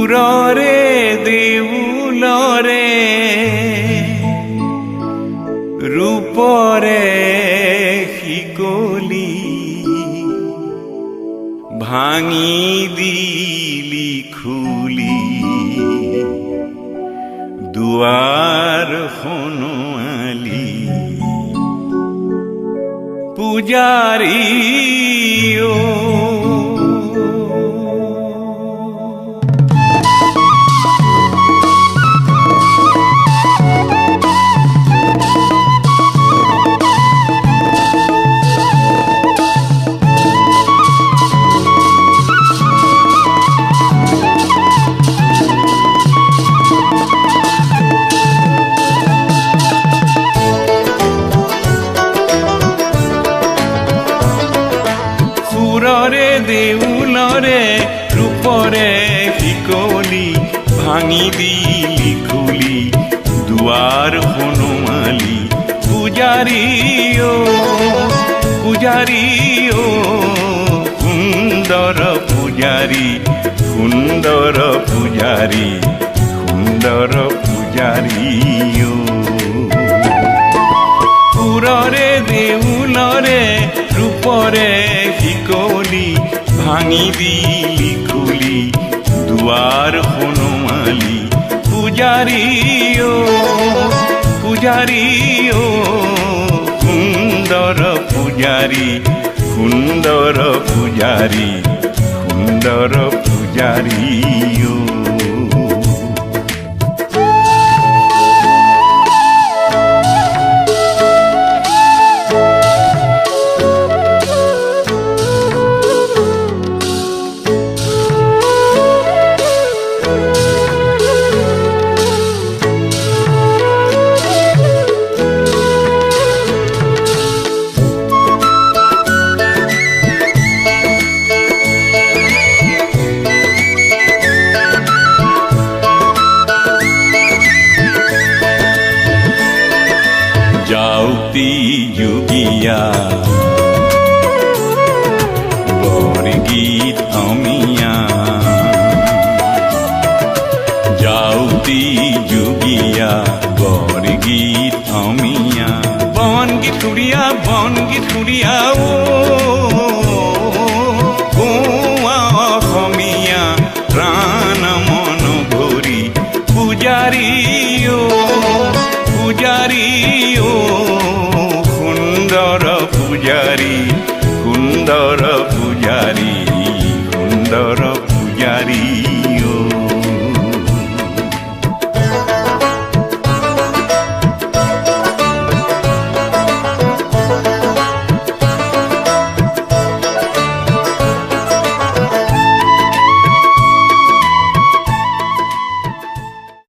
সুৰৰে দেউলৰে ৰূপৰে শিকলি ভাঙি দিলি খুলি দুৱাৰ খনোৱালি পূজাৰী অ সুৰৰে দেউলৰে ৰূপৰে শিকলি ভাঙি দিলি খুলি দুৱাৰ খনোৱালি পূজাৰী অ পূজাৰী অ সুন্দৰ পূজাৰী সুন্দৰ পূজাৰী সুন্দৰ পূজাৰী অ সুৰৰে দেউলৰে ৰূপৰে শিকলি ভাঙি দিলি খুলি দুৱাৰ খনোৱালি পূজাৰী অ পূজাৰী অ সুন্দৰ পূজাৰী সুন্দৰ পূজাৰী সুন্দৰ পূজাৰী অ